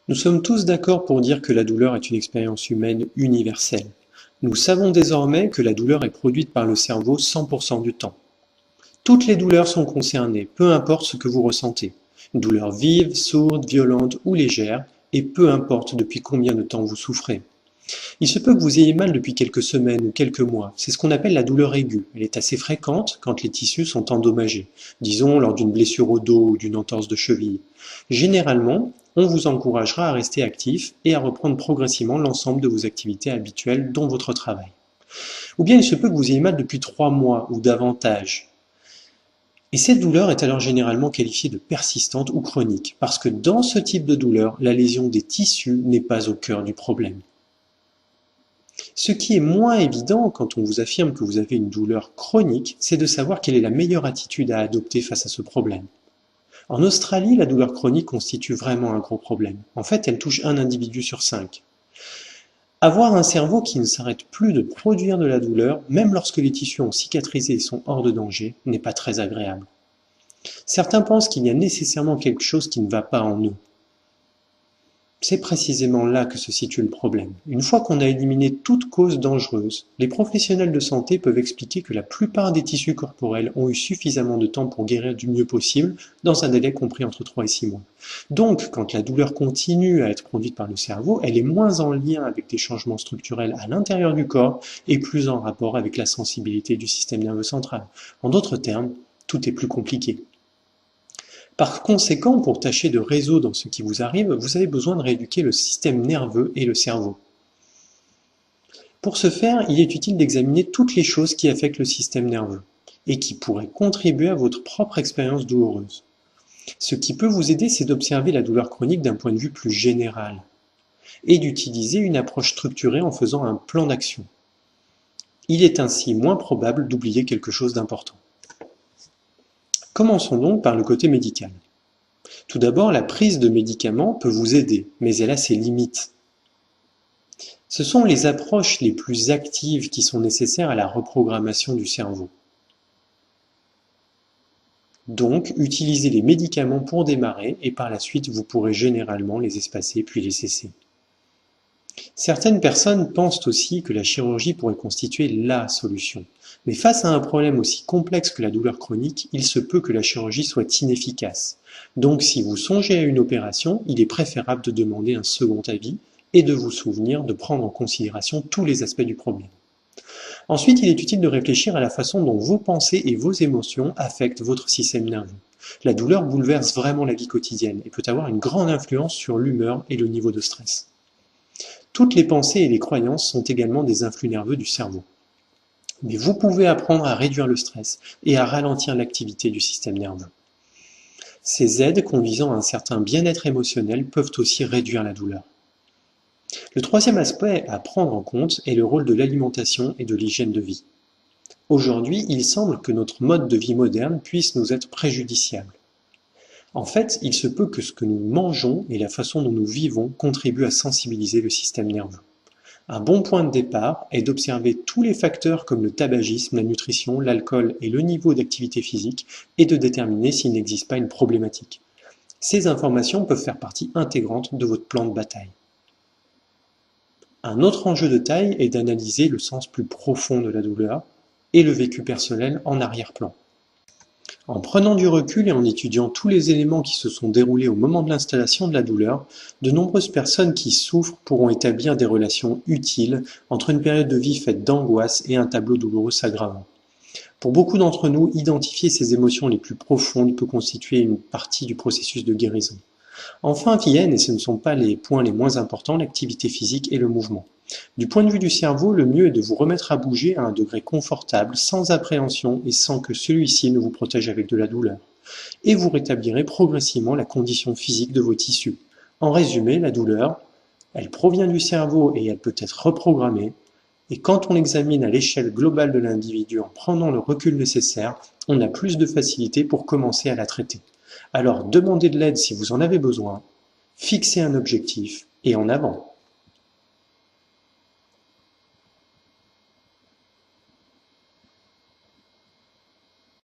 Nous sommes tous d'accord pour dire que la douleur est une expérience humaine universelle. Nous savons désormais que la douleur est produite par le cerveau 100% du temps. Toutes les douleurs sont concernées, peu importe ce que vous ressentez. Douleurs vives, sourdes, violentes ou légères, et peu importe depuis combien de temps vous souffrez. Il se peut que vous ayez mal depuis quelques semaines ou quelques mois. C'est ce qu'on appelle la douleur aiguë. Elle est assez fréquente quand les tissus sont endommagés, disons lors d'une blessure au dos ou d'une entorse de cheville. Généralement, on vous encouragera à rester actif et à reprendre progressivement l'ensemble de vos activités habituelles, dont votre travail. Ou bien il se peut que vous ayez mal depuis 3 mois ou davantage. Et cette douleur est alors généralement qualifiée de persistante ou chronique, parce que dans ce type de douleur, la lésion des tissus n'est pas au cœur du problème. Ce qui est moins évident quand on vous affirme que vous avez une douleur chronique, c'est de savoir quelle est la meilleure attitude à adopter face à ce problème. En Australie, la douleur chronique constitue vraiment un gros problème. En fait, elle touche un individu sur 5. Avoir un cerveau qui ne s'arrête plus de produire de la douleur, même lorsque les tissus ont cicatrisé et sont hors de danger, n'est pas très agréable. Certains pensent qu'il y a nécessairement quelque chose qui ne va pas en eux. C'est précisément là que se situe le problème. Une fois qu'on a éliminé toute cause dangereuse, les professionnels de santé peuvent expliquer que la plupart des tissus corporels ont eu suffisamment de temps pour guérir du mieux possible, dans un délai compris entre 3 et 6 mois. Donc, quand la douleur continue à être produite par le cerveau, elle est moins en lien avec des changements structurels à l'intérieur du corps et plus en rapport avec la sensibilité du système nerveux central. En d'autres termes, tout est plus compliqué. Par conséquent, pour tâcher de résoudre ce qui vous arrive, vous avez besoin de rééduquer le système nerveux et le cerveau. Pour ce faire, il est utile d'examiner toutes les choses qui affectent le système nerveux et qui pourraient contribuer à votre propre expérience douloureuse. Ce qui peut vous aider, c'est d'observer la douleur chronique d'un point de vue plus général et d'utiliser une approche structurée en faisant un plan d'action. Il est ainsi moins probable d'oublier quelque chose d'important. Commençons donc par le côté médical. Tout d'abord, la prise de médicaments peut vous aider, mais elle a ses limites. Ce sont les approches les plus actives qui sont nécessaires à la reprogrammation du cerveau. Donc, utilisez les médicaments pour démarrer et par la suite, vous pourrez généralement les espacer puis les cesser. Certaines personnes pensent aussi que la chirurgie pourrait constituer la solution. Mais face à un problème aussi complexe que la douleur chronique, il se peut que la chirurgie soit inefficace. Donc si vous songez à une opération, il est préférable de demander un second avis et de vous souvenir de prendre en considération tous les aspects du problème. Ensuite, il est utile de réfléchir à la façon dont vos pensées et vos émotions affectent votre système nerveux. La douleur bouleverse vraiment la vie quotidienne et peut avoir une grande influence sur l'humeur et le niveau de stress. Toutes les pensées et les croyances sont également des influx nerveux du cerveau. Mais vous pouvez apprendre à réduire le stress et à ralentir l'activité du système nerveux. Ces aides conduisant à un certain bien-être émotionnel peuvent aussi réduire la douleur. Le troisième aspect à prendre en compte est le rôle de l'alimentation et de l'hygiène de vie. Aujourd'hui, il semble que notre mode de vie moderne puisse nous être préjudiciable. En fait, il se peut que ce que nous mangeons et la façon dont nous vivons contribuent à sensibiliser le système nerveux. Un bon point de départ est d'observer tous les facteurs comme le tabagisme, la nutrition, l'alcool et le niveau d'activité physique et de déterminer s'il n'existe pas une problématique. Ces informations peuvent faire partie intégrante de votre plan de bataille. Un autre enjeu de taille est d'analyser le sens plus profond de la douleur et le vécu personnel en arrière-plan. En prenant du recul et en étudiant tous les éléments qui se sont déroulés au moment de l'installation de la douleur, de nombreuses personnes qui souffrent pourront établir des relations utiles entre une période de vie faite d'angoisse et un tableau douloureux s'aggravant. Pour beaucoup d'entre nous, identifier ces émotions les plus profondes peut constituer une partie du processus de guérison. Enfin viennent, et ce ne sont pas les points les moins importants, l'activité physique et le mouvement. Du point de vue du cerveau, le mieux est de vous remettre à bouger à un degré confortable, sans appréhension et sans que celui-ci ne vous protège avec de la douleur. Et vous rétablirez progressivement la condition physique de vos tissus. En résumé, la douleur, elle provient du cerveau et elle peut être reprogrammée. Et quand on l'examine à l'échelle globale de l'individu en prenant le recul nécessaire, on a plus de facilité pour commencer à la traiter. Alors demandez de l'aide si vous en avez besoin, fixez un objectif et en avant.